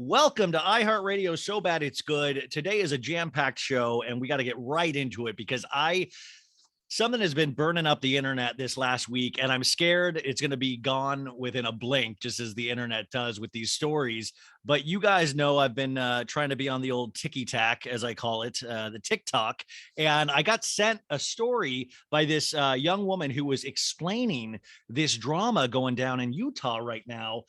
Welcome to iHeartRadio So Bad It's Good. Today is a jam-packed show, and we got to get right into it because something has been burning up the internet this last week, and I'm scared it's going to be gone within a blink, just as the internet does with these stories. But you guys know I've been trying to be on the old ticky-tack, as I call it, the TikTok, and I got sent a story by this young woman who was explaining this drama going down in Utah right now.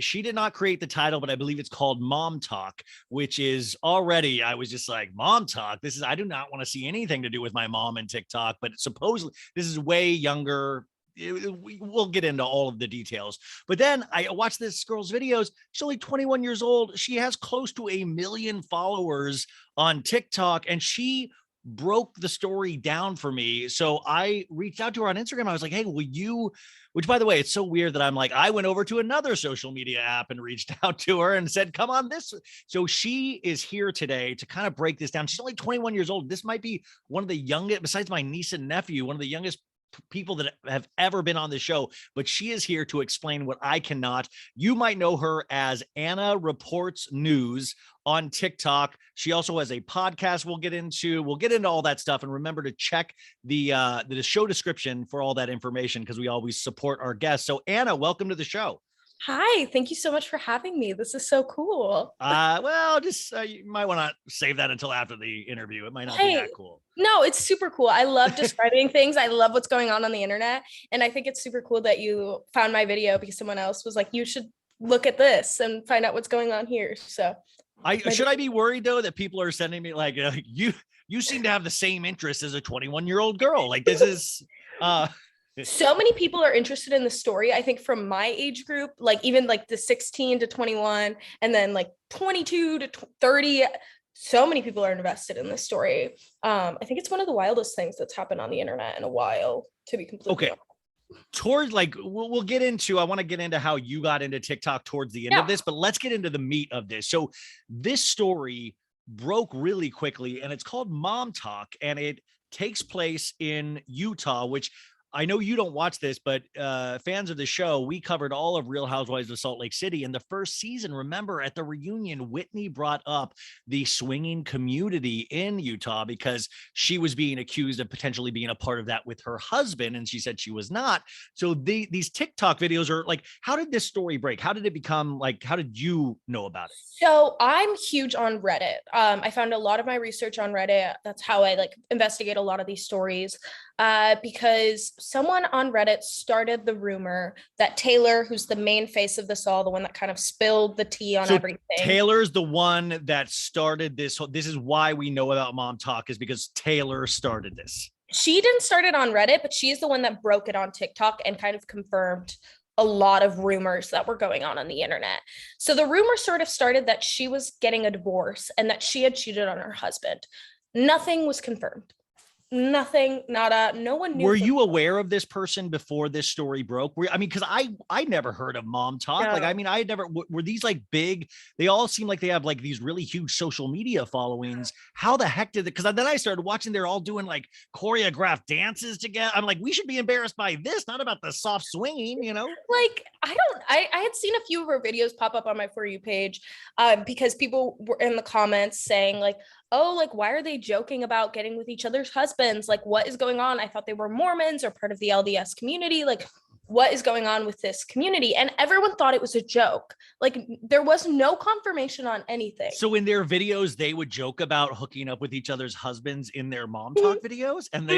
She did not create the title, but I believe it's called MomTok, which is already, I was just like, MomTok. I do not want to see anything to do with my mom and TikTok, but supposedly this is way younger. We'll get into all of the details. But then I watched this girl's videos. She's only 21 years old. She has close to 1 million followers on TikTok, and she broke the story down for me. So I reached out to her on Instagram. I was like, hey, which by the way, it's so weird that I'm like, I went over to another social media app and reached out to her and said, come on this. So she is here today to kind of break this down. She's only 21 years old. This might be one of the youngest, besides my niece and nephew, one of the youngest people that have ever been on the show, but she is here to explain what I cannot. You might know her as Anna Reports News on TikTok. She also has a podcast we'll get into all that stuff. And remember to check the show description for all that information, because we always support our guests. So Anna, welcome to the show. Hi, thank you so much for having me. This is so cool. You might want to save that until after the interview. It might not be that cool. No, it's super cool. I love describing things. I love what's going on the internet. And I think it's super cool that you found my video because someone else was like, you should look at this and find out what's going on here. So should I be worried though that people are sending me like, you seem to have the same interest as a 21-year-old girl. Like this is, so many people are interested in the story. I think from my age group, like even like the 16 to 21 and then like 22 to 30, so many people are invested in this story. I think it's one of the wildest things that's happened on the internet in a while, to be completely honest. Towards like we'll get into, I want to get into how you got into TikTok towards the end of this, but let's get into the meat of this. So this story broke really quickly and it's called MomTok, and it takes place in Utah, which I know you don't watch this, but fans of the show, we covered all of Real Housewives of Salt Lake City. In the first season, remember at the reunion, Whitney brought up the swinging community in Utah because she was being accused of potentially being a part of that with her husband. And she said she was not. So these TikTok videos are like, how did this story break? How did it become like, how did you know about it? So I'm huge on Reddit. I found a lot of my research on Reddit. That's how I like investigate a lot of these stories. Because someone on Reddit started the rumor that Taylor, who's the main face of this all, the one that kind of spilled the tea on everything. Taylor's the one that started this. This is why we know about MomTok, is because Taylor started this. She didn't start it on Reddit, but she's the one that broke it on TikTok and kind of confirmed a lot of rumors that were going on the internet. So the rumor sort of started that she was getting a divorce and that she had cheated on her husband. Nothing was confirmed. Nothing, nada, no one knew. Were you aware of this person before this story broke? Because I never heard of MomTok. No. Like, I mean, I had never, were these like big? They all seem like they have like these really huge social media followings. How the heck did it? Because then I started watching, they're all doing like choreographed dances together. I'm like, we should be embarrassed by this, not about the soft swinging, you know? Like, I had seen a few of her videos pop up on my For You page because people were in the comments saying like, oh, like, why are they joking about getting with each other's husbands? Like, what is going on? I thought they were Mormons or part of the LDS community. Like, what is going on with this community? And everyone thought it was a joke. Like, there was no confirmation on anything. So in their videos, they would joke about hooking up with each other's husbands in their MomTok videos. And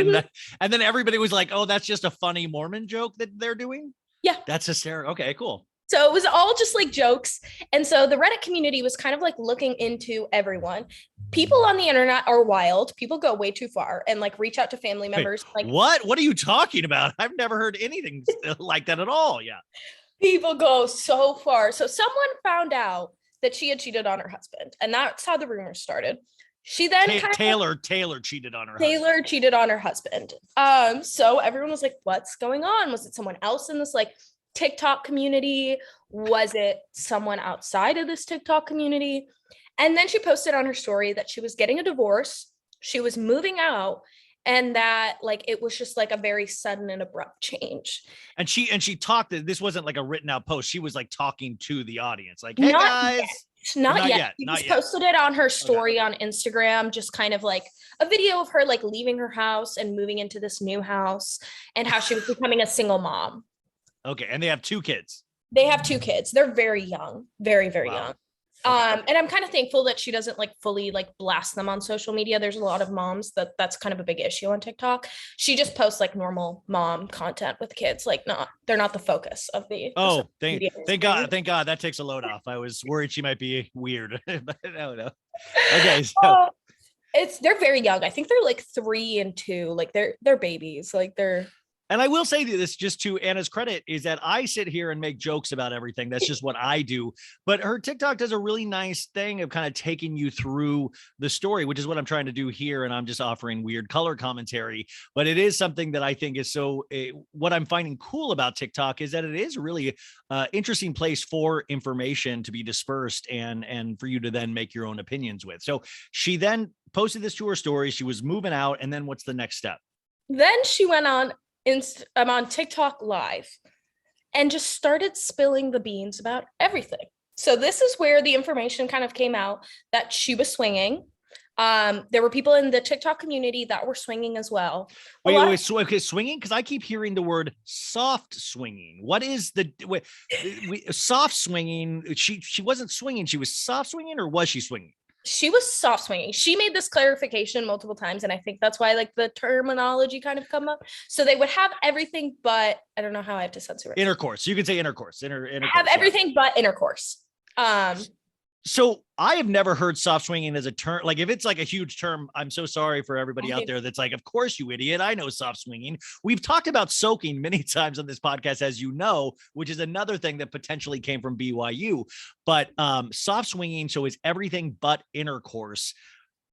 then everybody was like, oh, that's just a funny Mormon joke that they're doing. Yeah. That's hysterical. Okay, cool. So it was all just like jokes. And so the Reddit community was kind of like looking into everyone. People on the internet are wild. People go way too far and like reach out to family members. Wait, like, what are you talking about? I've never heard anything like that at all. Yeah. People go so far. So someone found out that she had cheated on her husband. And that's how the rumors started. She then Taylor cheated on her husband. Taylor cheated on her husband. So everyone was like, what's going on? Was it someone else in this like TikTok community? Was it someone outside of this TikTok community? And then she posted on her story that she was getting a divorce, she was moving out, and that like it was just like a very sudden and abrupt change. And she talked, this wasn't like a written out post. She was like talking to the audience, like, hey guys. Not yet. She Not just yet. posted it on her story on Instagram, just kind of like a video of her like leaving her house and moving into this new house and how she was becoming a single mom. Okay. And they have 2 kids. They have 2 kids. They're very young, very, very young. Okay. And I'm kind of thankful that she doesn't like fully like blast them on social media. There's a lot of moms that's kind of a big issue on TikTok. She just posts like normal mom content with kids, like they're not the focus of the thank God that takes a load off. I was worried she might be weird. But no. Okay, so they're very young. I think they're like 3 and 2. Like they're babies. Like they're. And I will say this just to Anna's credit is that I sit here and make jokes about everything. That's just what I do. But her TikTok does a really nice thing of kind of taking you through the story, which is what I'm trying to do here. And I'm just offering weird color commentary. But it is something that I think is what I'm finding cool about TikTok is that it is a really interesting place for information to be dispersed and for you to then make your own opinions with. So she then posted this to her story. She was moving out. And then what's the next step? Then she went on I'm on TikTok live and just started spilling the beans about everything. So this is where the information kind of came out that she was swinging. There were people in the TikTok community that were swinging as well. Swinging? Because I keep hearing the word soft swinging. What is soft swinging? She wasn't swinging. She was soft swinging, or was she swinging? She was soft swinging. She made this clarification multiple times, and I think that's why like the terminology kind of come up. So they would have everything but, I don't know how I have to censor it. Intercourse. You can say intercourse. Have everything but intercourse. So I have never heard soft swinging as a term. Like if it's like a huge term, I'm so sorry for everybody out there that's like, of course you idiot, I know soft swinging. We've talked about soaking many times on this podcast, as you know, which is another thing that potentially came from BYU. But soft swinging, so is everything but intercourse,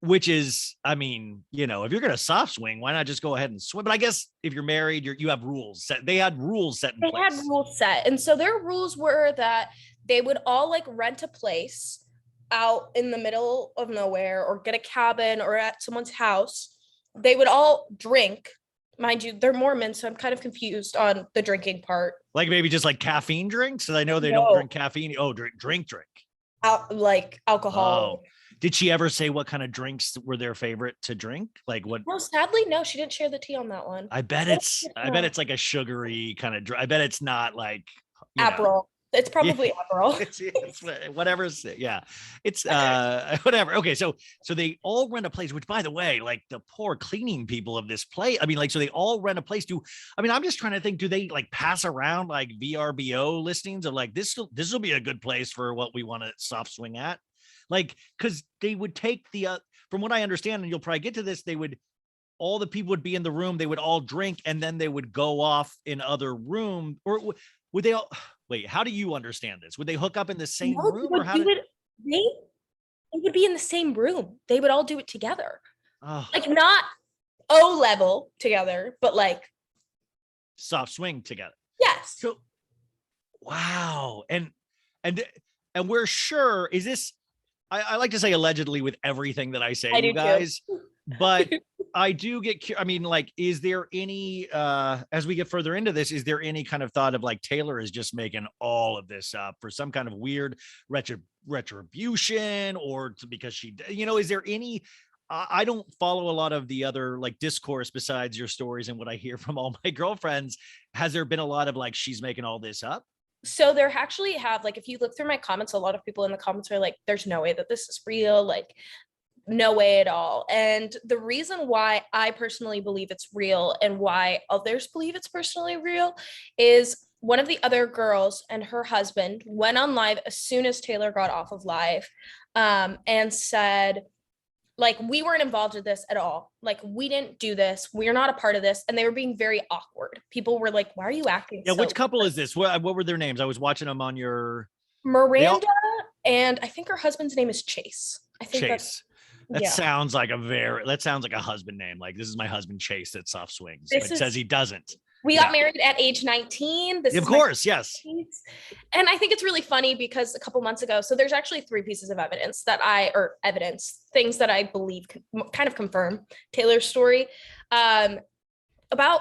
which is, I mean, you know, if you're going to soft swing, why not just go ahead and swim? But I guess if you're married, you have rules set. They had rules set in place. They had rules set. And so their rules were that they would all like rent a place out in the middle of nowhere or get a cabin or at someone's house. They would all drink. Mind you, they're Mormon, so I'm kind of confused on the drinking part. Like maybe just like caffeine drinks? Because I know they don't drink caffeine. Oh, drink. Like alcohol. Oh. Did she ever say what kind of drinks were their favorite to drink? Like what? No, sadly, no, she didn't share the tea on that one. I bet it's like a sugary kind of I bet it's not like Aperol. It's probably Aperol. It's whatever. Yeah, it's whatever. Okay, so they all rent a place. Which, by the way, like the poor cleaning people of this place. I mean, like, so they all rent a place. I'm just trying to think. Do they like pass around like VRBO listings of like this will be a good place for what we want to soft swing at? Like, because they would take from what I understand, and you'll probably get to this, all the people would be in the room. They would all drink, and then they would go off in other room, or would they all? Wait, how do you understand this? Would they hook up in the same room, or how? They would be in the same room. They would all do it together, like not O level together, but like soft swing together. Yes. So, wow, and we're sure is this. I like to say allegedly with everything that I say, you guys, but I do get, I mean, like, is there any, as we get further into this, is there any kind of thought of like Taylor is just making all of this up for some kind of weird retribution or because she, is there any, I don't follow a lot of the other like discourse besides your stories and what I hear from all my girlfriends. Has there been a lot of like, she's making all this up? So there actually have, like, if you look through my comments, a lot of people in the comments are like, there's no way that this is real. Like, no way at all. And the reason why I personally believe it's real and why others believe it's personally real is one of the other girls and her husband went on live as soon as Taylor got off of live, and said, like, we weren't involved with this at all. Like, we didn't do this. We're not a part of this. And they were being very awkward. People were like, why are you acting? Yeah. Which couple is this? What were their names? I was watching them on your Miranda, and I think her husband's name is Chase. I think Chase. That sounds like a husband name. Like, this is my husband Chase that soft swings. It says he doesn't. We got married at age 19. Of course, yes. And I think it's really funny because a couple months ago, so there's actually 3 pieces of evidence things that I believe kind of confirm Taylor's story. About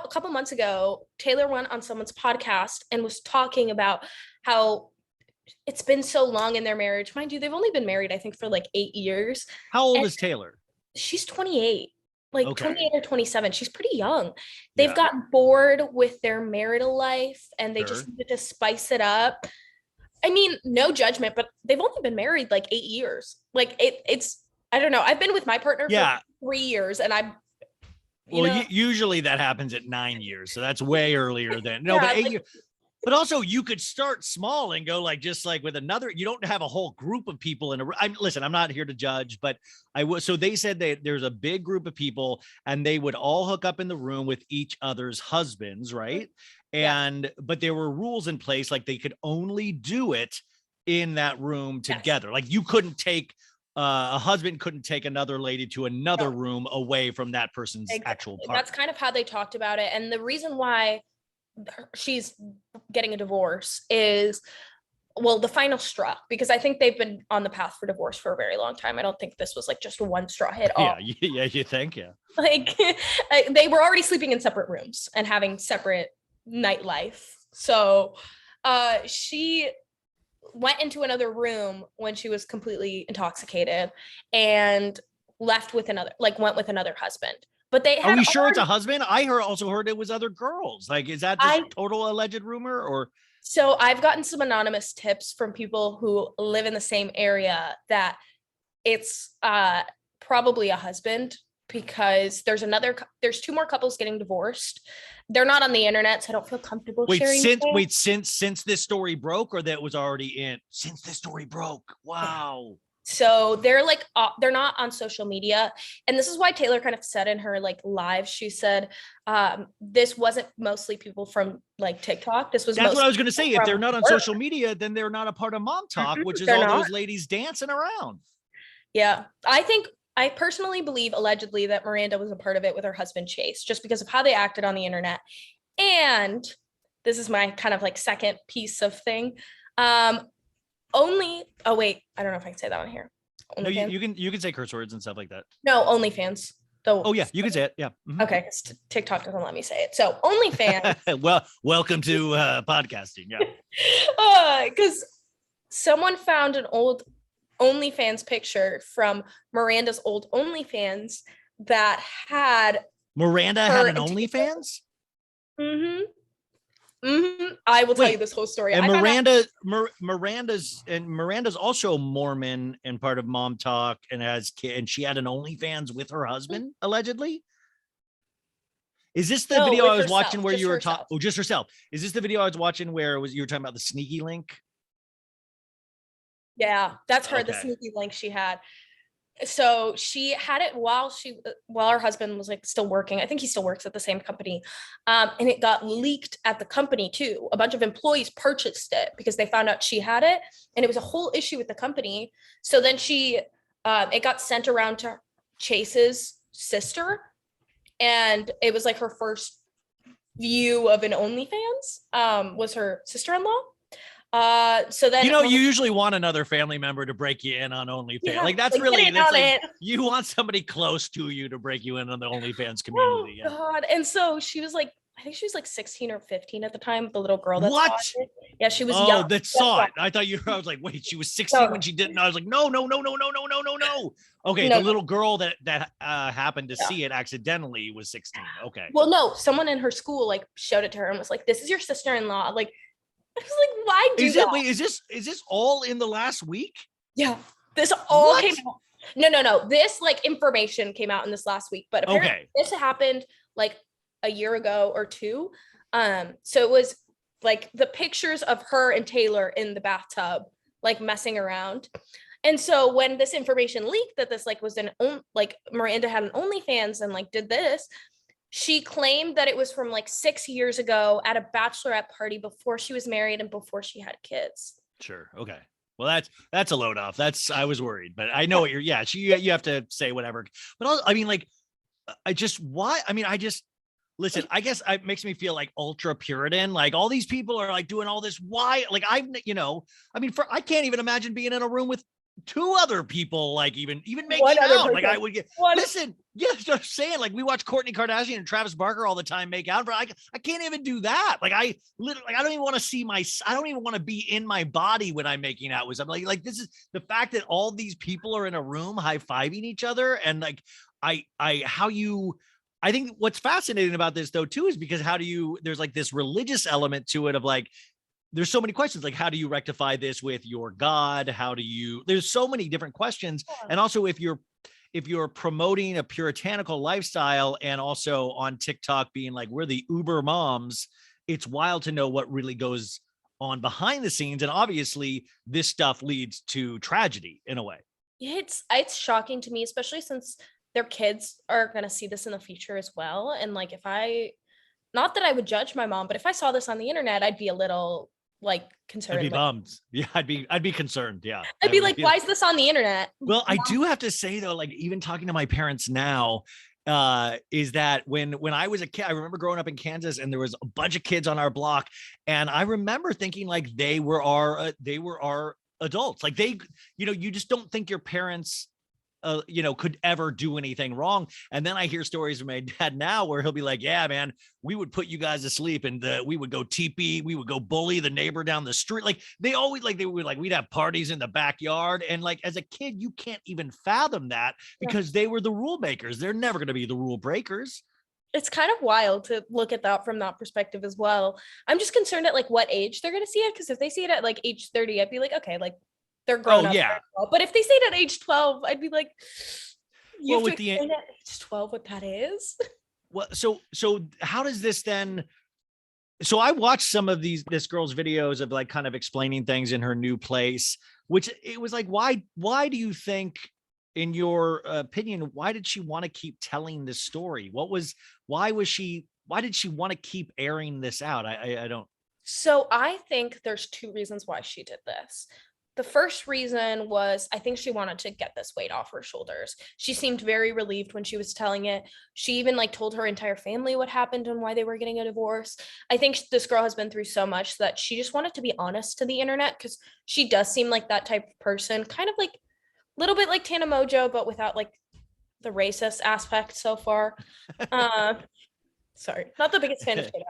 a couple months ago, Taylor went on someone's podcast and was talking about how it's been so long in their marriage. Mind you, they've only been married, I think, for like 8 years. How old And is Taylor? she's 28, like Okay. 28 or 27. She's pretty young. They've Yeah. gotten bored with their marital life and they Sure. just needed to spice it up. I mean, no judgment, but they've only been married like 8 years. Like it's, I don't know. I've been with my partner Yeah. for 3 years and I'm, Usually that happens at 9 years. So that's way earlier than no, Yeah, but 8 like- years. But also you could start small and go like, just like with another, you don't have a whole group of people in a, listen, I'm not here to judge, but I was, so they said that there's a big group of people and they would all hook up in the room with each other's husbands. Right. Yeah. But there were rules in place. Like they could only do it in that room together. Yes. Like you couldn't take, a husband couldn't take another lady to another room away from that person's actual partner. That's kind of how they talked about it. And the reason why she's getting a divorce is, well, the final straw, because I think they've been on the path for divorce for a very long time. I don't think this was like just one straw hit all. Yeah, you think, yeah. Like they were already sleeping in separate rooms and having separate nightlife. So she went into another room when she was completely intoxicated and went with another husband. But they had, are we sure it's a husband? I also heard it was other girls. Like, is that just total alleged rumor or? So I've gotten some anonymous tips from people who live in the same area that it's probably a husband, because there's two more couples getting divorced. They're not on the internet, so I don't feel comfortable sharing. Since this story broke, or that was already in? Since this story broke. Wow. So they're like, they're not on social media. And this is why Taylor kind of said in her like live, she said, this wasn't mostly people from like TikTok. That's what I was going to say. If they're not on social media, then they're not a part of MomTok, which is all those ladies dancing around. Yeah. I personally believe allegedly that Miranda was a part of it with her husband, Chase, just because of how they acted on the internet. And this is my kind of like second piece of thing. Oh wait, I don't know if I can say that on here. No, you can say curse words and stuff like that. No, OnlyFans. Oh yeah, you can say it. Yeah. Mm-hmm. Okay, TikTok doesn't let me say it. So OnlyFans. Well, welcome to podcasting. Yeah. Because someone found an old OnlyFans picture from Miranda's old OnlyFans that had Miranda had an OnlyFans. Mm-hmm. Mm-hmm. I will tell you this whole story. And Miranda's also Mormon and part of MomTok and and she had an OnlyFans with her husband, allegedly. Is this the video I was watching where you were talking? Oh, just herself. Is this the video I was watching where you were talking about the sneaky link? Yeah, that's her, the sneaky link she had. So she had it while her husband was like still working. I think he still works at the same company. And it got leaked at the company too. A bunch of employees purchased it because they found out she had it, and it was a whole issue with the company. So then it got sent around to Chase's sister, and it was like her first view of an OnlyFans, was her sister-in-law. So then you usually want another family member to break you in on OnlyFans. Yeah, like that's you want somebody close to you to break you in on the OnlyFans community. Oh God. And so she was like, I think she was like 16 or 15 at the time, the little girl that saw it. Yeah, she was young. That saw it. I was like, wait, she was 16 when she didn't. I was like, no. Okay, the little girl that happened to see it accidentally was 16. Okay. Well, no, someone in her school like showed it to her and was like, this is your sister-in-law. Like, I was like, why do that? Wait, is this all in the last week? Yeah, this all came out. No. This like information came out in this last week, but apparently this happened like a year ago or two. So it was like the pictures of her and Taylor in the bathtub, like messing around. And so when this information leaked that this like was Miranda had an OnlyFans and like did this, she claimed that it was from like 6 years ago at a bachelorette party before she was married and before she had kids. Sure. Okay. Well, that's a load off. I was worried, but I know what you have to say whatever. But I mean, like, listen, I guess it makes me feel like ultra Puritan. Like all these people are like doing all this. Why? Like I can't even imagine being in a room with two other people like even making One other out. Like I person. would get One- listen, yeah, just saying, like we watch Kourtney Kardashian and Travis Barker all the time make out, but I can't even do that. Like I literally, like I don't even want to see I don't even want to be in my body when I'm making out with somebody. Like this is the fact that all these people are in a room high-fiving each other, and like I think what's fascinating about this though too is because there's like this religious element to it of like there's so many questions, like how do you rectify this with your God? There's so many different questions. And also if you're promoting a puritanical lifestyle and also on TikTok being like, we're the Uber moms, it's wild to know what really goes on behind the scenes. And obviously this stuff leads to tragedy in a way. It's shocking to me, especially since their kids are going to see this in the future as well. And like, not that I would judge my mom, but if I saw this on the internet, I'd be a little like concerned. I'd be bummed. Yeah, I'd be concerned. Yeah. I'd be like, why is this on the internet? Well, I do have to say though, like even talking to my parents now, is that when I was a kid, I remember growing up in Kansas and there was a bunch of kids on our block. And I remember thinking like they were our adults. Like you just don't think your parents could ever do anything wrong. And then I hear stories from my dad now where he'll be like, yeah, man, we would put you guys to sleep and we would go teepee, we would go bully the neighbor down the street. Like we'd have parties in the backyard. And like, as a kid, you can't even fathom that because they were the rule makers. They're never going to be the rule breakers. It's kind of wild to look at that from that perspective as well. I'm just concerned at like what age they're going to see it. Cause if they see it at like age 30, I'd be like, okay, like they're grown up. Yeah. But if they say it at age 12, I'd be like, you have to explain at age 12 what that is. Well, so how does this then? So I watched some of this girl's videos of like kind of explaining things in her new place, which it was like, why do you think, in your opinion, why did she want to keep telling this story? Why did she want to keep airing this out? I don't. So I think there's two reasons why she did this. The first reason was I think she wanted to get this weight off her shoulders. She seemed very relieved when she was telling it. She even like told her entire family what happened and why they were getting a divorce. I think this girl has been through so much that she just wanted to be honest to the internet because she does seem like that type of person, kind of like a little bit like Tana Mojo, but without like the racist aspect so far. Sorry, not the biggest fan of Tana.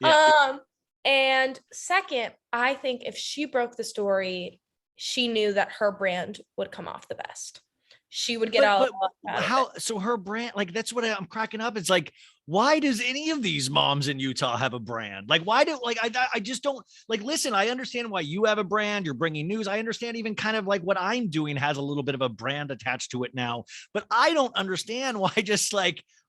Yeah. And second, I think if she broke the story, she knew that her brand would come off the best. She would get out. So her brand, like that's what I'm cracking up. It's like, why does any of these moms in Utah have a brand? Like, why do like I just don't like. Listen, I understand why you have a brand. You're bringing news. I understand even kind of like what I'm doing has a little bit of a brand attached to it now. But I don't understand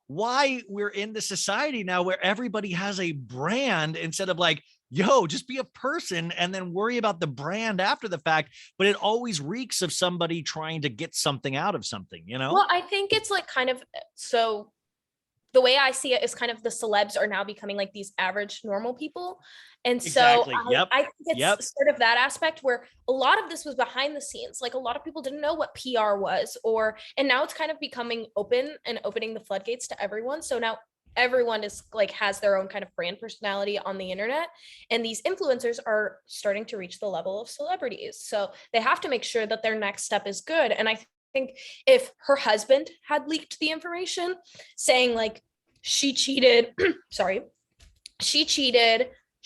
why we're in the society now where everybody has a brand instead of like, yo, just be a person and then worry about the brand after the fact. But it always reeks of somebody trying to get something out of something, you know? Well, I think it's like kind of, so the way I see it is kind of the celebs are now becoming like these average normal people. And so exactly. I think it's sort of that aspect where a lot of this was behind the scenes. Like a lot of people didn't know what PR was and now it's kind of becoming open and opening the floodgates to everyone. So now everyone is like has their own kind of brand personality on the internet, and these influencers are starting to reach the level of celebrities, so they have to make sure that their next step is good. And I think if her husband had leaked the information saying like she cheated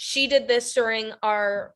she did this during our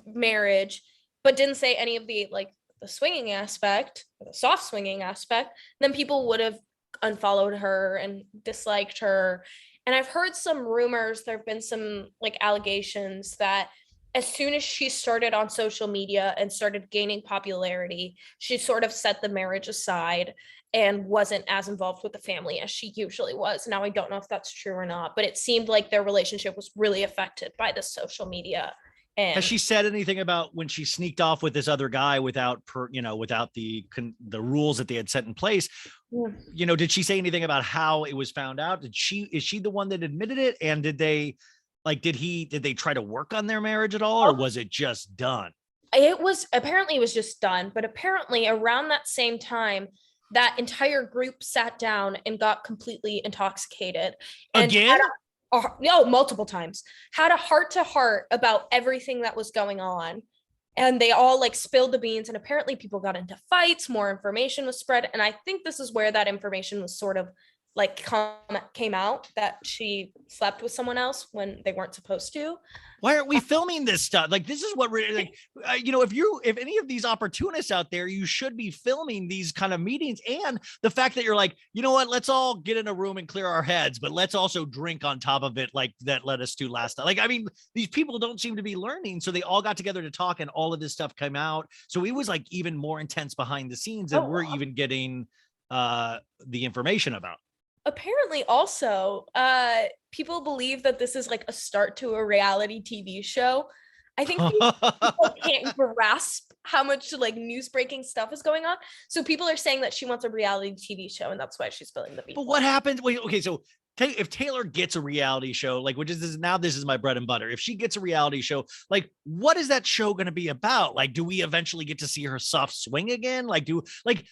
marriage but didn't say any of the like the swinging aspect, the soft swinging aspect, then people would have unfollowed her and disliked her. And I've heard some rumors, there have been some like allegations that as soon as she started on social media and started gaining popularity, she sort of set the marriage aside and wasn't as involved with the family as she usually was. Now I don't know if that's true or not, but it seemed like their relationship was really affected by the social media. And has she said anything about when she sneaked off with this other guy without the rules that they had set in place? You know, did she say anything about how it was found out? Is she the one that admitted it? And did they try to work on their marriage at all, or was it just done? It was just done, but apparently around that same time, that entire group sat down and got completely intoxicated. And again? No, multiple times, had a heart-to-heart about everything that was going on. and they all like spilled the beans, and apparently people got into fights, more information was spread, and I think this is where that information was sort of like came out, that she slept with someone else when they weren't supposed to. Why aren't we filming this stuff? Like, this is what we're like, if any of these opportunists out there, you should be filming these kind of meetings. And the fact that you're like, you know what, let's all get in a room and clear our heads, but let's also drink on top of it. Like that led us to last time. Like, I mean, these people don't seem to be learning. So they all got together to talk, and all of this stuff came out. So it was like even more intense behind the scenes than we're even getting the information about. Apparently also people believe that this is like a start to a reality TV show. I think people can't grasp how much like news breaking stuff is going on, so people are saying that she wants a reality TV show, and that's why she's spilling the beans. But what happens? Wait, okay, so if Taylor gets a reality show, like, which is this is my bread and butter. If she gets a reality show, like, what is that show going to be about? Like, do we eventually get to see her soft swing again? Like, like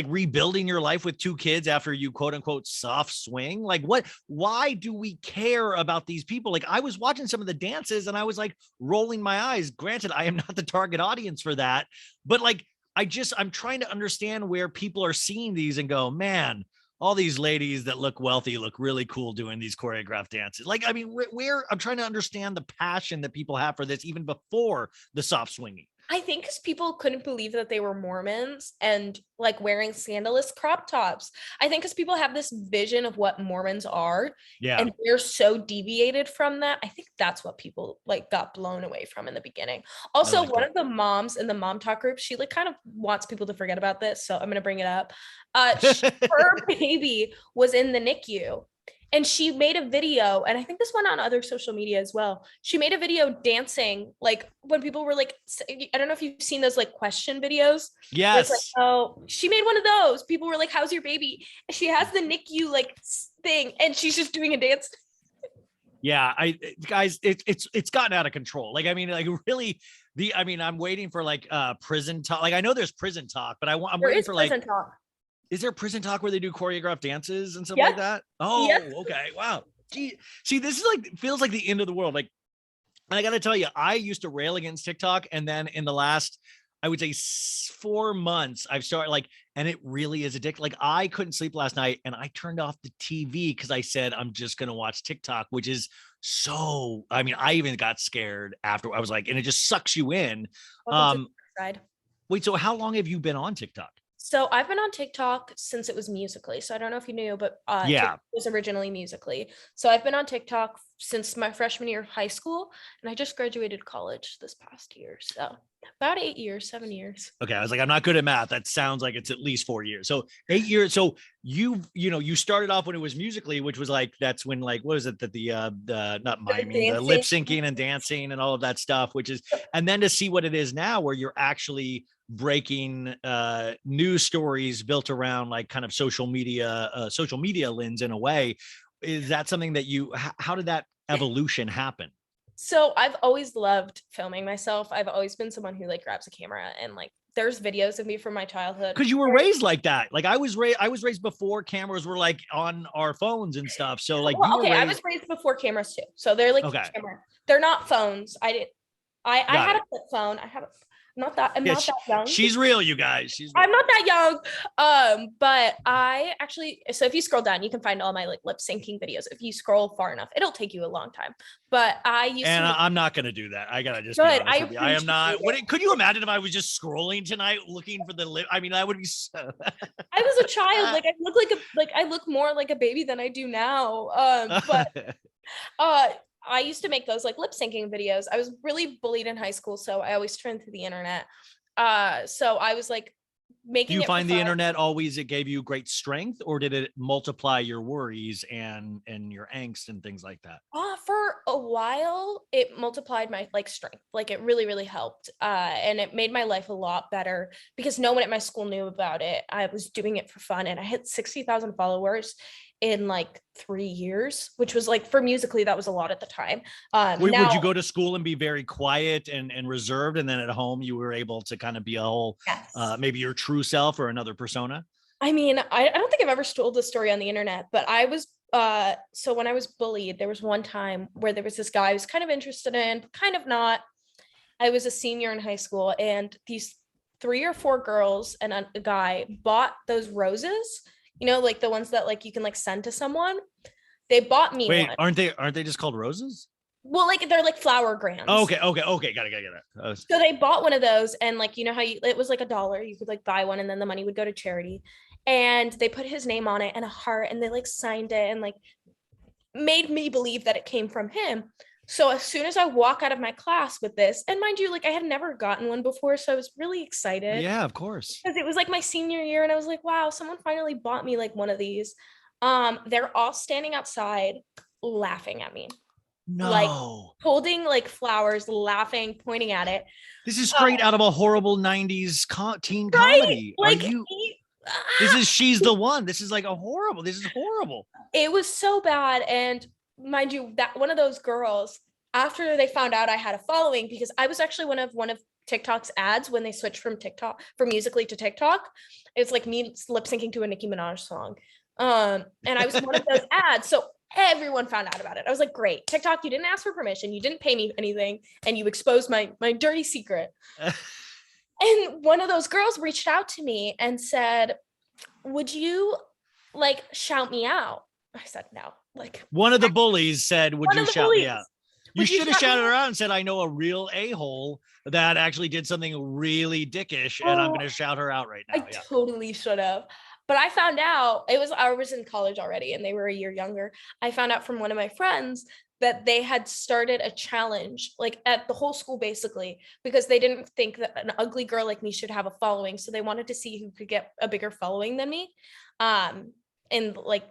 rebuilding your life with 2 kids after you quote unquote soft swing? Like, why do we care about these people? Like, I was watching some of the dances and I was like rolling my eyes. Granted, I am not the target audience for that, but like, I'm trying to understand where people are seeing these and go, man, all these ladies that look wealthy look really cool doing these choreographed dances. Like, I mean, where I'm trying to understand the passion that people have for this even before the soft swinging. I think because people couldn't believe that they were Mormons and like wearing scandalous crop tops. I think because people have this vision of what Mormons are, and they're so deviated from that. I think that's what people like got blown away from in the beginning. Also, one of the moms in the MomTok group, she like kind of wants people to forget about this, so I'm gonna bring it up. Her baby was in the NICU. And she made a video, and I think this went on other social media as well. She made a video dancing, like when people were like, I don't know if you've seen those like question videos. Yes. Like, oh, she made one of those. People were like, how's your baby? And she has the NICU like thing, and she's just doing a dance. Yeah, guys, it's gotten out of control. Like, I mean, like really, I'm waiting for like prison talk. Like, I know there's prison talk, but I'm waiting for like prison talk. Is there prison talk where they do choreographed dances and stuff like that? Oh, okay. Wow. Gee, see, this is like, feels like the end of the world. Like, I got to tell you, I used to rail against TikTok. And then in the last, I would say 4 months, I've started like, and it really is addictive. Like, I couldn't sleep last night and I turned off the TV because I said, I'm just going to watch TikTok, which is so, I mean, I even got scared after. I was like, and it just sucks you in. Wait, so how long have you been on TikTok? So I've been on TikTok since it was Musical.ly. So I don't know if you knew, but TikTok was originally Musical.ly. So I've been on TikTok since my freshman year of high school, and I just graduated college this past year. So about 8 years, 7 years. Okay, I was like, I'm not good at math. That sounds like it's at least 4 years. So 8 years. So you started off when it was Musical.ly, which was like, that's when like, what is it that the not miming, the lip syncing and dancing and all of that stuff, which is, and then to see what it is now where you're actually breaking news stories built around like kind of social media lens in a way. Is that something that how did that evolution happen? So I've always loved filming myself. I've always been someone who like grabs a camera and like there's videos of me from my childhood. Because you were raised like that. Like I was raised before cameras were like on our phones and stuff. So like, I was raised before cameras too. So they're like camera. They're not phones. I had a flip phone. I'm not that young. She's real, you guys. I'm not that young. But I actually, so if you scroll down, you can find all my like lip syncing videos. If you scroll far enough, it'll take you a long time. But I'm not gonna do that. I gotta just good. I am not. Could you imagine if I was just scrolling tonight looking for the lip? I mean, that would be so. I was a child. Like I look more like a baby than I do now. But I used to make those like lip syncing videos. I was really bullied in high school, so I always turned to the internet. So I was like making. Do you find the internet always, it gave you great strength, or did it multiply your worries and your angst and things like that? For a while, it multiplied my like strength. Like it really, really helped. And it made my life a lot better because no one at my school knew about it. I was doing it for fun, and I hit 60,000 followers in like 3 years, which was like for Musical.ly, that was a lot at the time. Would you go to school and be very quiet and reserved, and then at home you were able to kind of be a whole, maybe your true self or another persona? I mean, I don't think I've ever told this story on the internet, but I was so when I was bullied, there was one time where there was this guy I was kind of interested in, kind of not. I was a senior in high school, and these 3 or 4 girls and a guy bought those roses, like the ones that like you can like send to someone. They bought me Wait, one. aren't they just called roses? Well, like they're like flower grams. Okay. Got it. So they bought one of those, and like how it was like $1. You could like buy one, and then the money would go to charity. And they put his name on it and a heart, and they like signed it and like made me believe that it came from him. So as soon as I walk out of my class with this, and mind you, like I had never gotten one before, so I was really excited. Yeah, of course. Because it was like my senior year, and I was like, wow, someone finally bought me like one of these. They're all standing outside laughing at me. No. Like holding like flowers, laughing, pointing at it. This is straight out of a horrible 90s teen Right? comedy. Like, Are you This is She's the One. This is like this is horrible. It was so bad. And mind you, that one of those girls, after they found out I had a following, because I was actually one of TikTok's ads when they switched from Musical.ly to TikTok. It's like me lip syncing to a Nicki Minaj song. And I was one of those ads. So everyone found out about it. I was like, great, TikTok, you didn't ask for permission, you didn't pay me anything, and you exposed my dirty secret. And one of those girls reached out to me and said, would you like shout me out? I said no. Like one of the bullies said, would you shout me out? You should have shouted her out and said, I know a real a-hole that actually did something really dickish, and I'm going to shout her out right now. I totally should have. But I found out, I was in college already, and they were a year younger. I found out from one of my friends that they had started a challenge, like at the whole school basically, because they didn't think that an ugly girl like me should have a following. So they wanted to see who could get a bigger following than me. And like,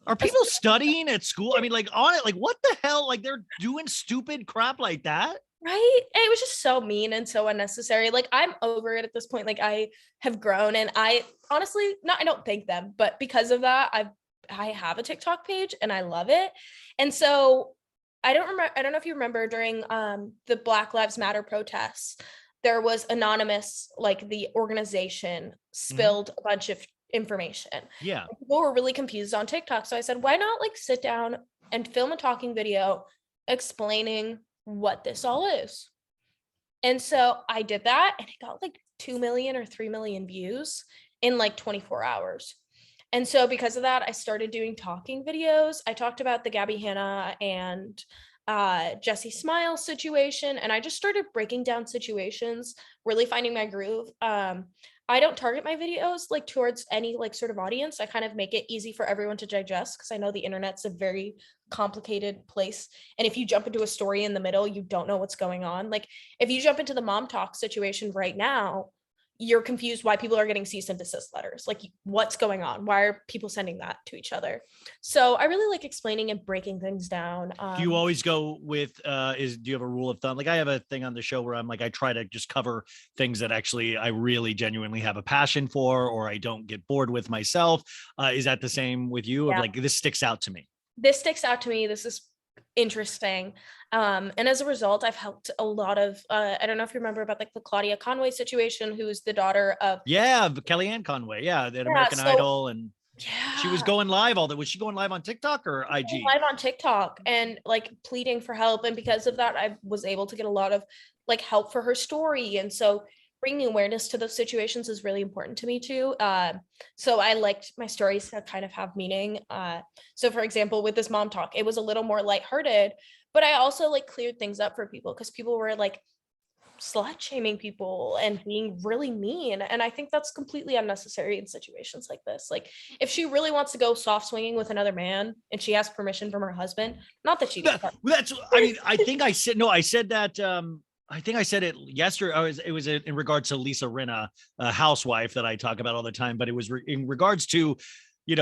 are people studying at school? I mean, like on it, like what the hell? Like they're doing stupid crap like that. Right. And it was just so mean and so unnecessary. Like I'm over it at this point. Like I have grown, and I honestly, I don't thank them, but because of that, I have a TikTok page and I love it. And so I don't know if you remember during the Black Lives Matter protests, there was anonymous, like the organization spilled a bunch of information. Yeah. And people were really confused on TikTok. So I said, why not like sit down and film a talking video explaining what this all is? And so I did that, and it got like 2 million or 3 million views in like 24 hours. And so because of that, I started doing talking videos. I talked about the Gabby Hanna and Jesse Smile situation, and I just started breaking down situations, really finding my groove. I don't target my videos like towards any like sort of audience. I kind of make it easy for everyone to digest, because I know the internet's a very complicated place. And if you jump into a story in the middle, you don't know what's going on. Like if you jump into the MomTok situation right now, you're confused why people are getting cease and desist letters. Like what's going on? Why are people sending that to each other? So I really like explaining and breaking things down. Do you always go with, do you have a rule of thumb? Like I have a thing on the show where I'm like, I try to just cover things that actually I really genuinely have a passion for, or I don't get bored with myself. Is that the same with you? Yeah. Or like, this sticks out to me? This sticks out to me. This is interesting. And as a result, I've helped a lot of, I don't know if you remember about like the Claudia Conway situation, who's the daughter of Kellyanne Conway. Yeah. The American Idol. And she was going live was she going live on TikTok or IG? Live on TikTok and like pleading for help. And because of that, I was able to get a lot of like help for her story. And so bringing awareness to those situations is really important to me too. So I liked my stories to kind of have meaning. So for example, with this MomTok, it was a little more lighthearted, but I also like cleared things up for people, because people were like slut shaming people and being really mean. And I think that's completely unnecessary in situations like this. Like if she really wants to go soft swinging with another man and she has permission from her husband, not that she does. I think I said that, I think I said it yesterday. It was in regards to Lisa Rinna, a housewife that I talk about all the time, but it was in regards to,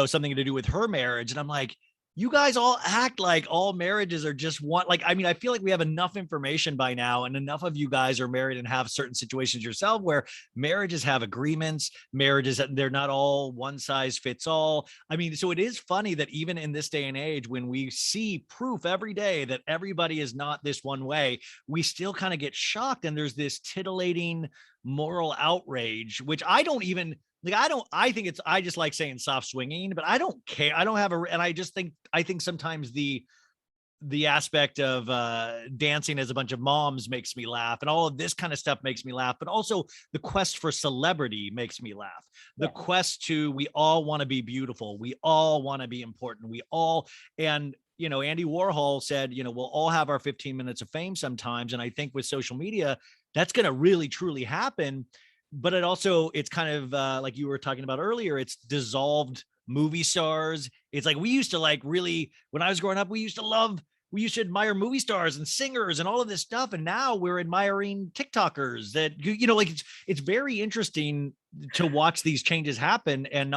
something to do with her marriage. And I'm like, you guys all act like all marriages are just one. Like, I mean, I feel like we have enough information by now, and enough of you guys are married and have certain situations yourself where marriages have agreements, they're not all one size fits all. I mean, so it is funny that even in this day and age, when we see proof every day that everybody is not this one way, we still kind of get shocked. And there's this titillating moral outrage, which I don't even like. I just like saying soft swinging, but I don't care. I don't have and I think sometimes the the aspect of dancing as a bunch of moms makes me laugh, and all of this kind of stuff makes me laugh, but also the quest for celebrity makes me laugh. The quest to, we all want to be beautiful, we all want to be important, we all, and Andy Warhol said, we'll all have our 15 minutes of fame sometimes. And I think with social media, that's going to really truly happen. But it's kind of like you were talking about earlier, it's dissolved movie stars. It's like, we used to really, when I was growing up, we used to admire movie stars and singers and all of this stuff. And now we're admiring TikTokers that, it's very interesting to watch these changes happen, and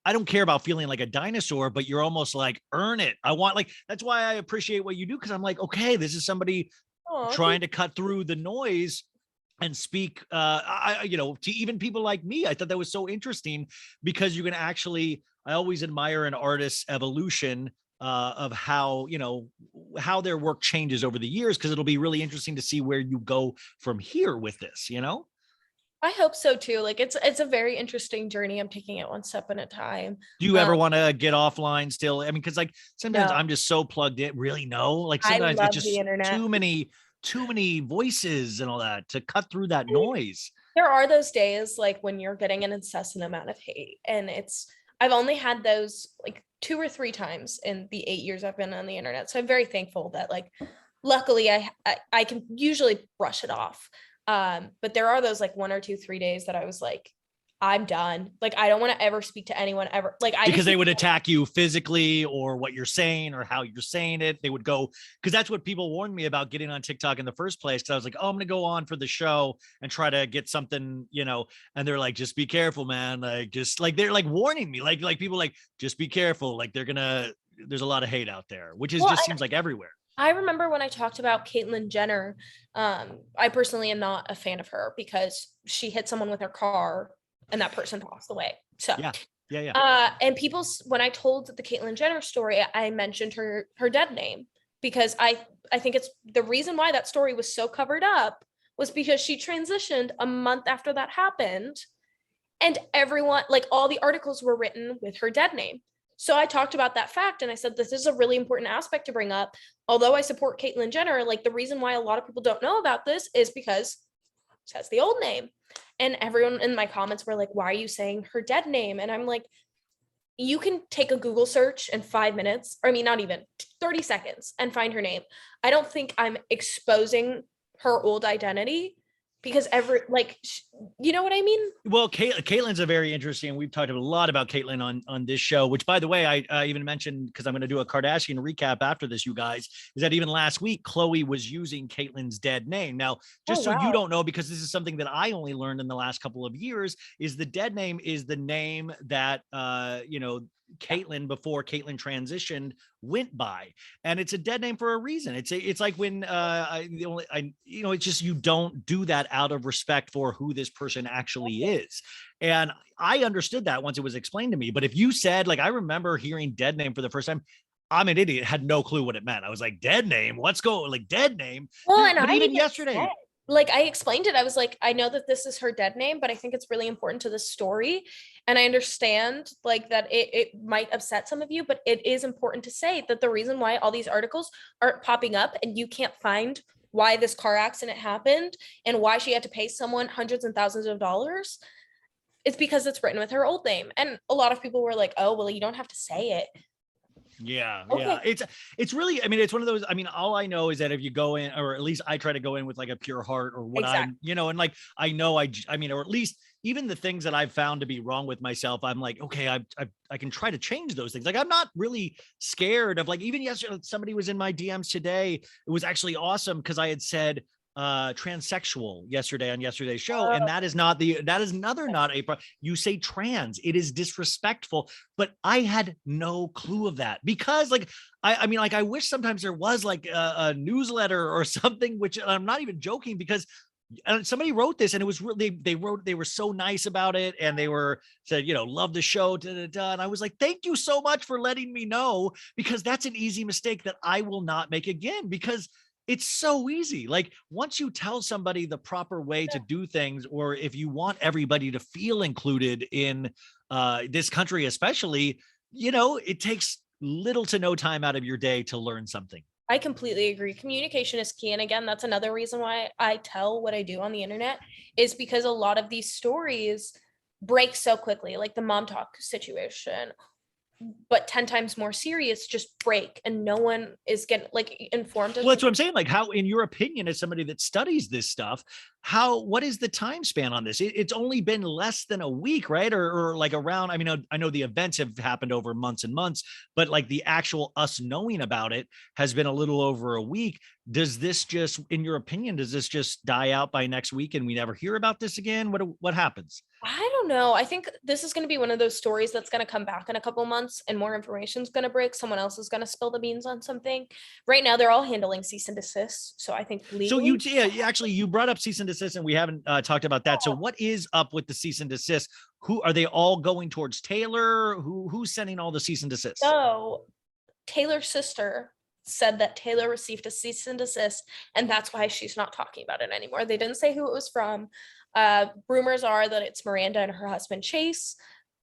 I don't care about feeling like a dinosaur, but you're almost like, earn it. That's why I appreciate what you do. Cause I'm like, okay, this is somebody trying to cut through the noise and speak, to even people like me. I thought that was so interesting, because you can actually, I always admire an artist's evolution of how their work changes over the years, because it'll be really interesting to see where you go from here with this. I hope so too. Like it's a very interesting journey. I'm taking it one step at a time. Do you ever want to get offline still? I mean, because sometimes No. I'm just so plugged in. Really, no. Like I sometimes love it's just the internet. too many voices and all that to cut through that noise. There are those days like when you're getting an incessant amount of hate, and I've only had those like 2 or 3 times in the 8 years I've been on the internet. So I'm very thankful that luckily I can usually brush it off. But there are those 1 or 2, 3 days that I was like, I'm done. Like, I don't want to ever speak to anyone ever. Because they would attack you physically, or what you're saying, or how you're saying it. They would go, because that's what people warned me about getting on TikTok in the first place. Cause I was like, oh, I'm going to go on for the show and try to get something, and they're like, just be careful, man. They're warning me, people just be careful. There's a lot of hate out there, which seems like everywhere. I remember when I talked about Caitlyn Jenner, I personally am not a fan of her because she hit someone with her car and that person passed away. So yeah. And when I told the Caitlyn Jenner story, I mentioned her dead name, because I think it's the reason why that story was so covered up was because she transitioned a month after that happened, and everyone, all the articles were written with her dead name. So I talked about that fact, and I said, this is a really important aspect to bring up. Although I support Caitlyn Jenner, the reason why a lot of people don't know about this is because it has the old name. And everyone in my comments were like, why are you saying her dead name? And I'm like, you can take a Google search in 5 minutes, or I mean, not even 30 seconds, and find her name. I don't think I'm exposing her old identity, because you know what I mean? Well, Caitlyn's a very interesting, we've talked a lot about Caitlyn on this show, which, by the way, I even mentioned, because I'm going to do a Kardashian recap after this, you guys, is that even last week, Khloe was using Caitlyn's dead name. Now, just so you don't know, because this is something that I only learned in the last couple of years, is the dead name is the name that, Caitlyn, before Caitlyn transitioned, went by, and it's a dead name for a reason. It's like when it's just, you don't do that out of respect for who this person actually is. And I understood that once it was explained to me. But if you said, I remember hearing dead name for the first time, I'm an idiot, had no clue what it meant. I was like, dead name, let's go, dead name. Well, and but even yesterday, I explained it. I was like, I know that this is her dead name, but I think it's really important to the story. And I understand that it might upset some of you, but it is important to say that the reason why all these articles aren't popping up and you can't find why this car accident happened and why she had to pay someone hundreds and thousands of dollars, it's because it's written with her old name. And a lot of people were like, oh, well, you don't have to say it. Yeah. Okay. Yeah. It's really, it's one of those, all I know is that if you go in, or at least I try to go in with a pure heart, or what exactly. And I know, or at least even the things that I've found to be wrong with myself, I'm like, okay, I can try to change those things. I'm not really scared of, even yesterday, somebody was in my DMs today. It was actually awesome, because I had said, transsexual yesterday on yesterday's show, and that is not you say trans, it is disrespectful, but I had no clue of that, because I wish sometimes there was a newsletter or something, which I'm not even joking, because somebody wrote this, and it was really, they were so nice about it, and they said, love the show, and I was like, thank you so much for letting me know, because that's an easy mistake that I will not make again, because it's so easy. Once you tell somebody the proper way to do things, or if you want everybody to feel included in this country, especially, it takes little to no time out of your day to learn something. I completely agree. Communication is key. And again, that's another reason why I tell what I do on the internet, is because a lot of these stories break so quickly, like the MomTok situation, but 10 times more serious, just break, and no one is getting like informed. Well, that's what I'm saying. Like, how, in your opinion, as somebody that studies this stuff, what is the time span on this? It's only been less than a week, right? Or like around, I mean, I know the events have happened over months and months, but like the actual us knowing about it has been a little over a week. Does this just, in your opinion, does this just die out by next week and we never hear about this again? What happens? I don't know. I think this is going to be one of those stories that's going to come back in a couple months and more information is going to break. Someone else is going to spill the beans on something. Right now, they're all handling cease and desist. So I think legally. So you brought up cease and desist, and we haven't talked about that. So what is up with the cease and desist? Who are they all going towards Taylor? Who's sending all the cease and desist? So Taylor's sister said that Taylor received a cease and desist, and that's why she's not talking about it anymore. They didn't say who it was from. Rumors are that it's Miranda and her husband Chase,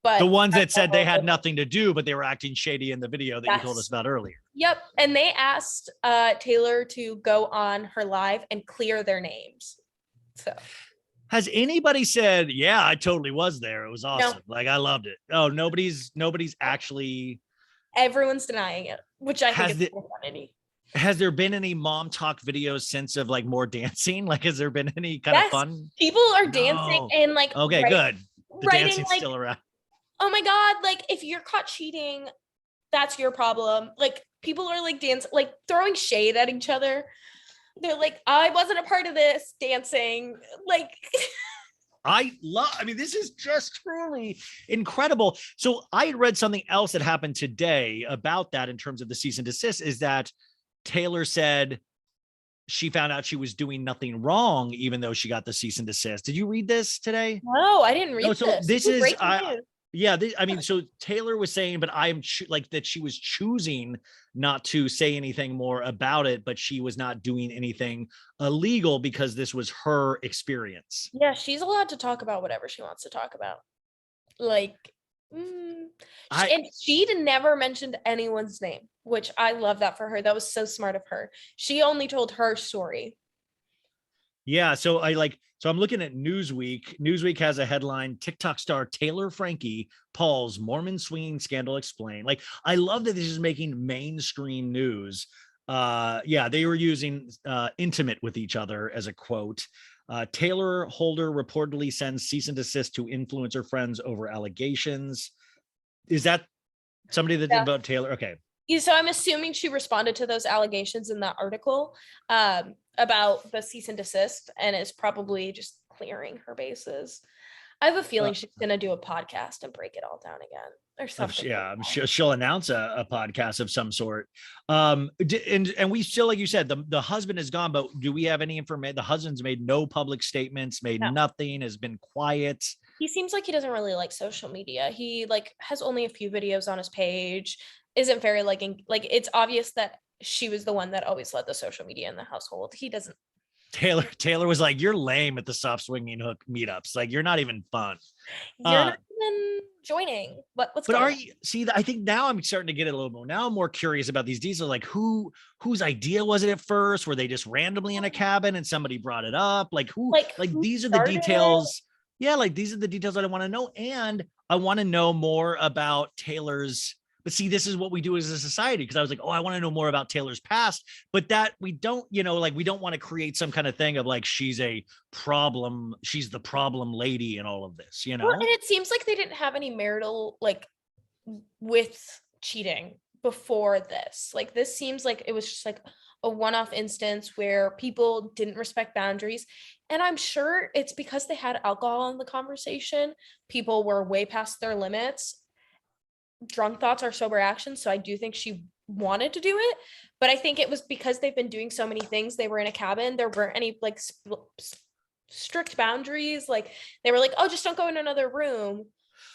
but the ones that said they had nothing to do, but they were acting shady in the video that you told us about earlier. Yep. And they asked Taylor to go on her live and clear their names. So has anybody said, yeah, I totally was there, it was awesome, no. Like I loved it? Oh, nobody's actually. Everyone's denying it, which I think is funny. Has there been any MomTok videos since of like more dancing? Like, has there been any kind of fun? People are dancing and like, okay, good. The dancing's like, still around. Oh my God. Like if you're caught cheating, that's your problem. Like people are like dancing, like throwing shade at each other. They're like, I wasn't a part of this dancing. Like, I mean, this is just truly incredible. So I had read something else that happened today about that in terms of the cease and desist, is that Taylor said she found out she was doing nothing wrong, even though she got the cease and desist. Did you read this today? No, I didn't read this. So this is, I mean, Yeah. So Taylor was saying, but I'm like that she was choosing not to say anything more about it, but she was not doing anything illegal because this was her experience. Yeah, she's allowed to talk about whatever she wants to talk about. Like, and she'd never mentioned anyone's name, which I love that for her. That was so smart of her. She only told her story. Yeah, so I'm looking at Newsweek. Newsweek has a headline: TikTok star Taylor Frankie Paul's Mormon swinging scandal explained. Like, I love that this is making mainstream news. They were using intimate with each other as a quote. Taylor Holder reportedly sends cease and desist to influencer friends over allegations. Is that somebody that did about Taylor? Okay. Yeah, so I'm assuming she responded to those allegations in that article about the cease and desist, and is probably just clearing her bases. I have a feeling she's going to do a podcast and break it all down again or something. Yeah, I'm sure she'll announce a podcast of some sort. And we still, like you said, the husband is gone, but do we have any information? The husband's made no public statements, nothing, has been quiet. He seems like he doesn't really like social media. He like has only a few videos on his page, isn't very like it's obvious that she was the one that always led the social media in the household. He doesn't. Taylor was like, you're lame at the soft swinging hook meetups. Like, you're not even fun. You're not even joining. What's going on? See, I think now I'm starting to get it a little more. Now I'm more curious about these details. Like, whose idea was it at first? Were they just randomly in a cabin and somebody brought it up? Like who these are the details. Yeah. Like these are the details that I want to know. And I want to know more about Taylor's. But see, this is what we do as a society. Because I was like, I want to know more about Taylor's past, but that we don't, we don't want to create some kind of thing of like, she's a problem. She's the problem lady in all of this, Well, and it seems like they didn't have any marital, with cheating before this. Like, this seems like it was just like a one-off instance where people didn't respect boundaries. And I'm sure it's because they had alcohol in the conversation. People were way past their limits. Drunk thoughts are sober actions. So I do think she wanted to do it, but I think it was because they've been doing so many things. They were in a cabin. There weren't any strict boundaries. Like, they were like, just don't go in another room.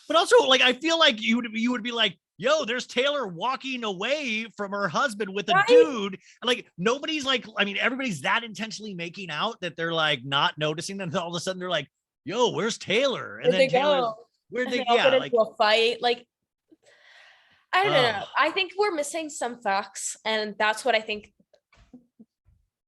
But also, I feel like you would be like, yo, there's Taylor walking away from her husband with a dude. Like, nobody's everybody's that intentionally making out that they're like not noticing. And all of a sudden they're like, yo, where's Taylor? And then Taylor's, where'd they get into a fight? Like, I don't know. Oh, I think we're missing some facts, and that's what I think.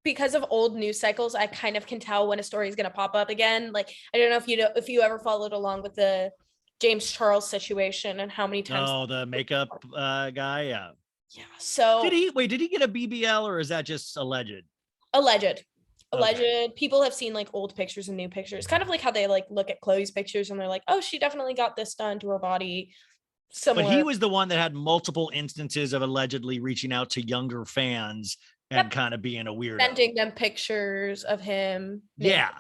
Because of old news cycles, I kind of can tell when a story is going to pop up again. Like, I don't know if you ever followed along with the James Charles situation and how many times. oh, the makeup guy. Yeah. Yeah. So Did he get a BBL or is that just alleged? alleged. Okay. Alleged. People have seen like old pictures and new pictures, kind of like how they like look at Chloe's pictures and they're like, oh, she definitely got this done to her body. But he Similar. was the one that had multiple instances of allegedly reaching out to younger fans and Yep. kind of being a weirdo. Sending them pictures of him. Yeah.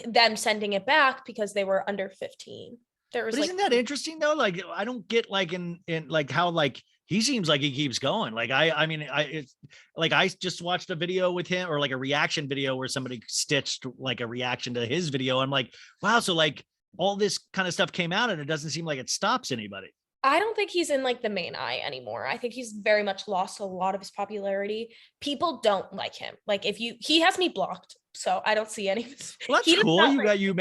Them sending it back because they were under 15. There was But like, isn't that interesting though? Like, I don't get like in like how like he seems like he keeps going. Like I mean, it's like I just watched a video with him or like a reaction video where somebody stitched like a reaction to his video. I'm like, wow. So like all this kind of stuff came out and it doesn't seem like it stops anybody. I don't think he's in like the main eye anymore. I think he's very much lost a lot of his popularity. People don't like him. Like he has me blocked, so I don't see any. Well, that's cool. You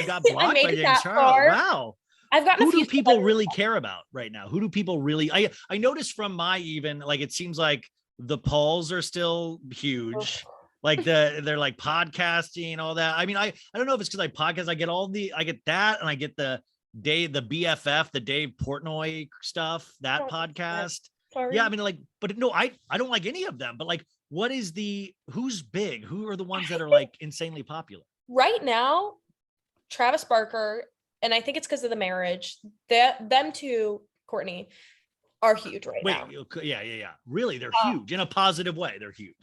got blocked made by it James that Charles. far. Wow. I've gotten Who a few do people really care about right now? Who do people really? I noticed from my even like it seems like the polls are still huge. Like they're like podcasting, all that. I mean, I don't know if it's because I podcast. I get that, and I get the BFF, the Dave Portnoy stuff, that podcast. Sorry. Yeah, I mean, like, but no, I don't like any of them. But like, who's big? Who are the ones that are like insanely popular? Right now, Travis Barker, and I think it's because of the marriage. Them two, Courtney, are huge right now. Yeah. Really, they're huge in a positive way. They're huge.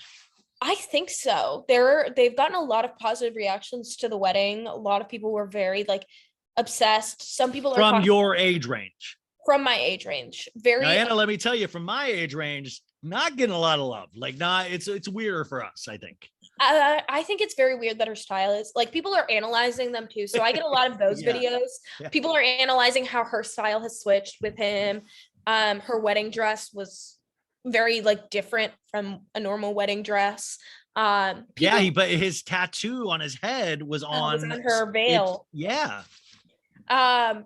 I think so. They've gotten a lot of positive reactions to the wedding. A lot of people were very like obsessed. Some people are from your age range. From my age range. Very. Now, Anna, let me tell you, from my age range, not getting a lot of love. Like, it's weirder for us, I think. I think it's very weird that her style is like people are analyzing them too. So I get a lot of those videos. Yeah. People are analyzing how her style has switched with him. Her wedding dress was very like different from a normal wedding dress. But his tattoo on his head was on her veil.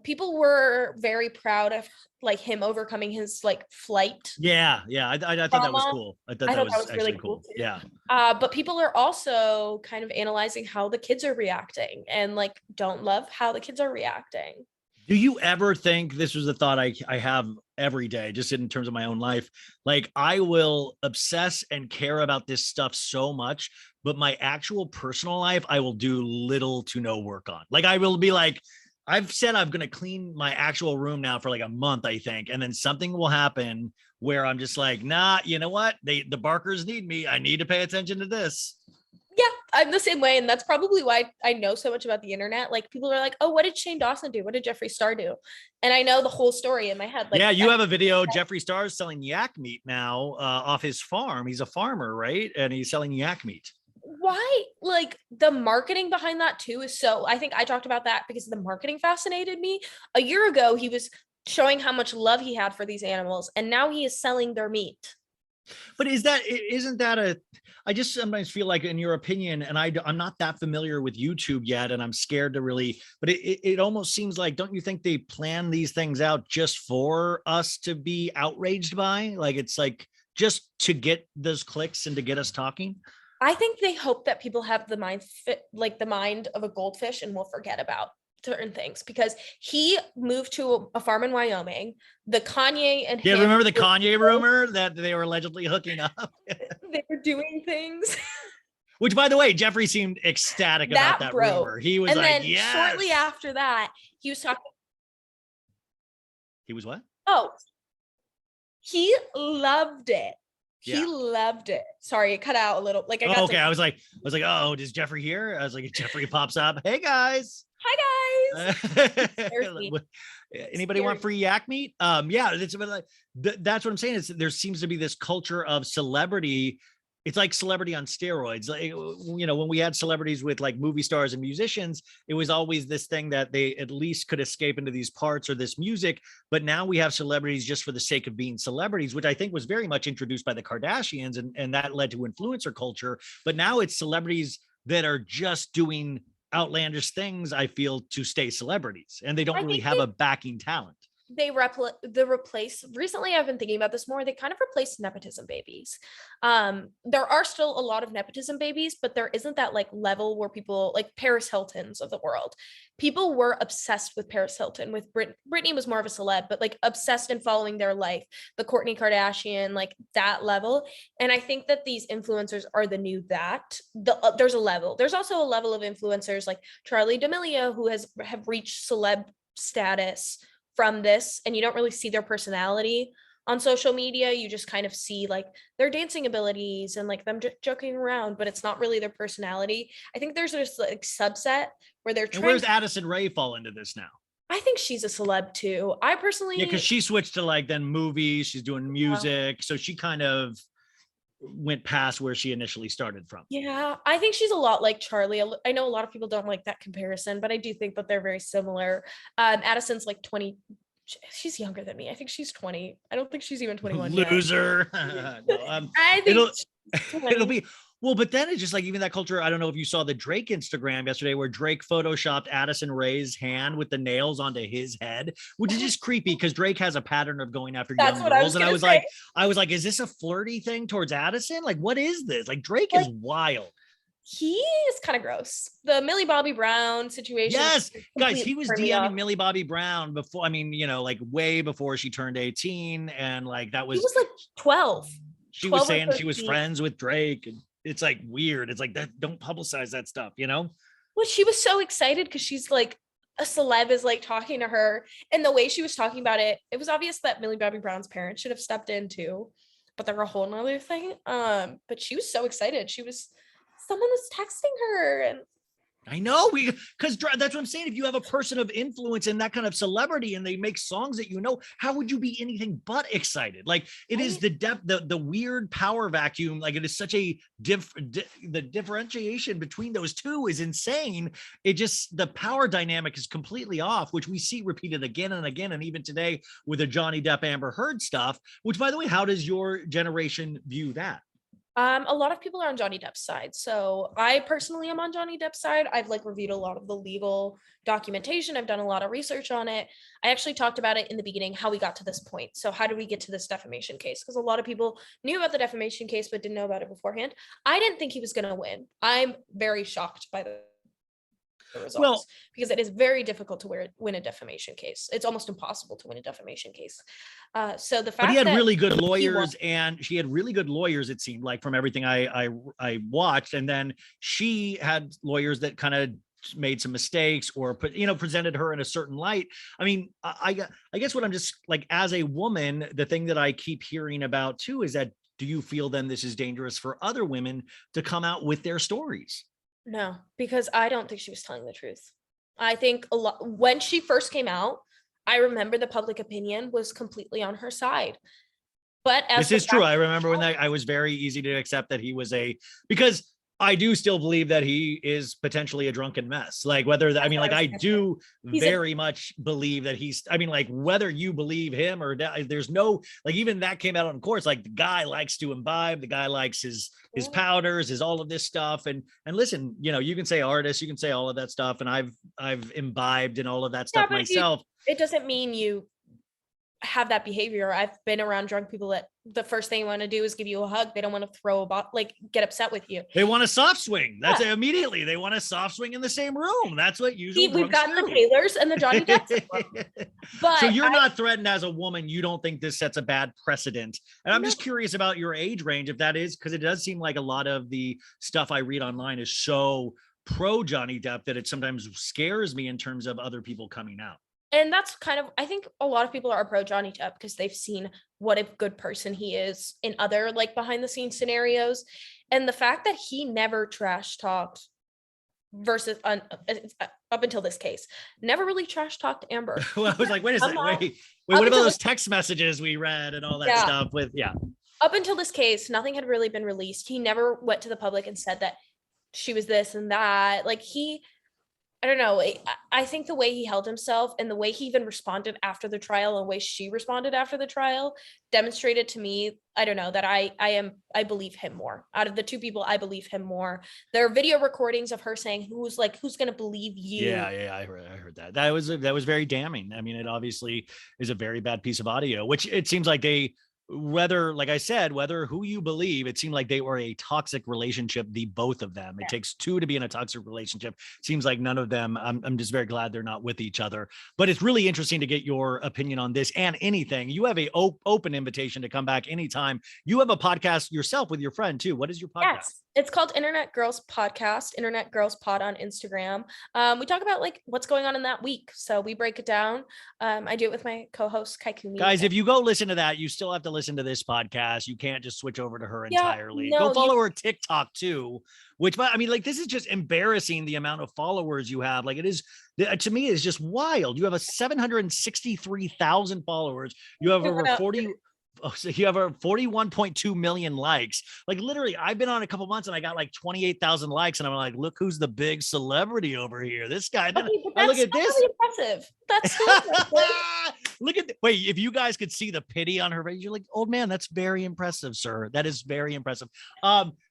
People were very proud of like him overcoming his like flight. I thought that was cool. I thought that was really cool too. Yeah. But people are also kind of analyzing how the kids are reacting and like don't love how the kids are reacting. Do you ever think, this was a thought I have every day, just in terms of my own life, like I will obsess and care about this stuff so much, but my actual personal life, I will do little to no work on. Like I will be like, I've said I'm going to clean my actual room now for like a month, I think. And then something will happen where I'm just like, nah, you know what? The Barkers need me. I need to pay attention to this. Yeah, I'm the same way. And that's probably why I know so much about the internet. Like people are like, oh, what did Shane Dawson do? What did Jeffree Star do? And I know the whole story in my head. Like, yeah, you have a video. Jeffree Star is selling yak meat now off his farm. He's a farmer, right? And he's selling yak meat. Why? Like the marketing behind that too is so, I think I talked about that because the marketing fascinated me. A year ago, he was showing how much love he had for these animals. And now he is selling their meat. But isn't that I just sometimes feel like, in your opinion, and I'm not that familiar with YouTube yet, and I'm scared to really, but it almost seems like, don't you think they plan these things out just for us to be outraged by? Like, it's like just to get those clicks and to get us talking? I think they hope that people have the mind of a goldfish and will forget about certain things, because he moved to a farm in Wyoming. The Kanye and remember the Kanye rumor that they were allegedly hooking up? They were doing things. Which, by the way, Jeffree seemed ecstatic about that rumor. He was like, yes. Shortly after that, he was talking. He was what? Oh, he loved it. Yeah. He loved it. Sorry, it cut out a little. Like I got okay. I was like, oh, does Jeffree here? I was like, Jeffree pops up. Hey guys. Hi guys. Anybody want free yak meat? Yeah, that's what I'm saying. There seems to be this culture of celebrity. It's like celebrity on steroids. Like, you know, when we had celebrities with like movie stars and musicians, it was always this thing that they at least could escape into these parts or this music. But now we have celebrities just for the sake of being celebrities, which I think was very much introduced by the Kardashians, and that led to influencer culture. But now it's celebrities that are just doing outlandish things, I feel, to stay celebrities, and they don't really have a backing talent. recently I've been thinking about this more. They kind of replaced nepotism babies. There are still a lot of nepotism babies, but there isn't that like level where people like Paris Hiltons of the world. People were obsessed with Paris Hilton. With Britney was more of a celeb, but like obsessed in following their life. The Kourtney Kardashian, like that level. And I think that these influencers are the new that. There's a level. There's also a level of influencers like Charlie D'Amelio who have reached celeb status from this, and you don't really see their personality on social media. You just kind of see like their dancing abilities and like them joking around, but it's not really their personality. I think there's this like subset where they're trying. And where's Addison Rae fall into this now? I think she's a celeb too. I personally, yeah, because she switched to like then movies. She's doing music, so she kind of went past where she initially started from. Yeah, I think she's a lot like Charlie. I know a lot of people don't like that comparison, but I do think that they're very similar. Addison's like 20. She's younger than me. I think she's 20. I don't think she's even 21 Loser. yet. No, I think it'll be well, but then it's just like even that culture. I don't know if you saw the Drake Instagram yesterday where Drake photoshopped Addison Rae's hand with the nails onto his head, which is just creepy because Drake has a pattern of going after young girls. And I was like, is this a flirty thing towards Addison? Like, what is this? Like, Drake is wild. He is kind of gross. The Millie Bobby Brown situation. Yes, guys, he was DMing Millie Bobby Brown before. I mean, like way before she turned 18, and like that was. He was like 12. She was saying she was friends with Drake, and it's like weird. It's like that. Don't publicize that stuff, Well, she was so excited because she's like a celeb is like talking to her, and the way she was talking about it, it was obvious that Millie Bobby Brown's parents should have stepped in too, but they're a whole nother thing. But she was so excited. Someone was texting her, and I know because that's what I'm saying. If you have a person of influence and that kind of celebrity and they make songs that how would you be anything but excited? Like it is the weird power vacuum. Like it is such a the differentiation between those two is insane. The power dynamic is completely off, which we see repeated again and again. And even today with the Johnny Depp Amber Heard stuff, which by the way, how does your generation view that? A lot of people are on Johnny Depp's side. So I personally am on Johnny Depp's side. I've like reviewed a lot of the legal documentation. I've done a lot of research on it. I actually talked about it in the beginning, how we got to this point. So how did we get to this defamation case? Because a lot of people knew about the defamation case, but didn't know about it beforehand. I didn't think he was going to win. I'm very shocked by the results because it is very difficult to win a defamation case. It's almost impossible to win a defamation case. So the fact but he had really good lawyers, and she had really good lawyers. It seemed like from everything I watched, and then she had lawyers that kind of made some mistakes or presented her in a certain light. I mean, I guess what I'm just like as a woman, the thing that I keep hearing about too is that do you feel then this is dangerous for other women to come out with their stories? No, because I don't think she was telling the truth. I think a lot when she first came out, I remember the public opinion was completely on her side. But this is true. I remember when I was very easy to accept that he was because I do still believe that he is potentially a drunken mess. Like I do very much believe that whether you believe him or there's no, like, even that came out on course, like the guy likes to imbibe, the guy likes his powders, his all of this stuff. And listen, you can say artist, you can say all of that stuff. And I've imbibed and all of that stuff myself. It doesn't mean you have that behavior. I've been around drunk people that the first thing they want to do is give you a hug. They don't want to throw get upset with you. They want a soft swing. That's immediately. They want a soft swing in the same room. That's what usually we've gotten the Taylors and the Johnny Depps. But so you're not threatened as a woman. You don't think this sets a bad precedent. And I'm just curious about your age range, if that is, because it does seem like a lot of the stuff I read online is so pro Johnny Depp that it sometimes scares me in terms of other people coming out. And that's kind of, I think a lot of people are pro Johnny Depp because they've seen what a good person he is in other like behind the scenes scenarios. And the fact that he never trash talked versus up until this case, never really trash talked Amber. Well, I was like, wait a second, wait, what about those text messages we read and all that stuff Up until this case, nothing had really been released. He never went to the public and said that she was this and that. Like I don't know. I think the way he held himself and the way he even responded after the trial and the way she responded after the trial demonstrated to me, I don't know, that I believe him more. Out of the two people, I believe him more. There are video recordings of her saying, who's going to believe you? Yeah, I heard that. That was very damning. I mean, it obviously is a very bad piece of audio, which it seems like they, whether, like I said, whether who you believe, it seemed like they were a toxic relationship, the both of them. It takes two to be in a toxic relationship. Seems like none of them. I'm just very glad they're not with each other. But it's really interesting to get your opinion on this and anything. You have a open invitation to come back anytime. You have a podcast yourself with your friend too. What is your podcast? Yes, it's called Internet Girls Podcast, Internet Girls Pod on Instagram. We talk about like what's going on in that week. So we break it down. I do it with my co-host Kaikumi. Guys, if you go listen to that, you still have to listen to this podcast. You can't just switch over to her entirely. No, go follow her TikTok too, which, I mean, like, this is just embarrassing, the amount of followers you have. Like, it is, to me, it's just wild. You have a 763,000 followers. You have over 40. Oh, so you have a 41.2 million likes. Like, literally, I've been on a couple months and I got like 28,000 likes, and I'm like, look who's the big celebrity over here. This guy. Then I look at this. Really impressive. That's still impressive. Look at wait, if you guys could see the pity on her face, you're like, old man, that's very impressive, sir. That is very impressive.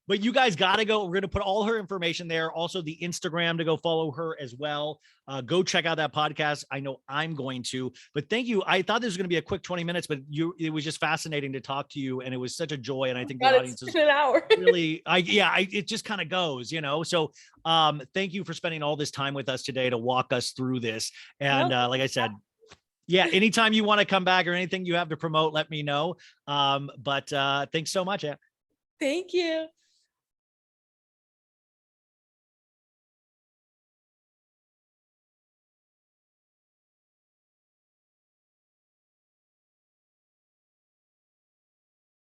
But you guys got to go. We're going to put all her information there. Also, the Instagram to go follow her as well. Go check out that podcast. I know I'm going to. But thank you. I thought this was going to be a quick 20 minutes, but it was just fascinating to talk to you, and it was such a joy. And I think the audience is an hour. Really, it just kind of goes, you know. So, thank you for spending all this time with us today to walk us through this. And like I said, yeah, anytime you want to come back or anything you have to promote, let me know. But thanks so much. Thank you.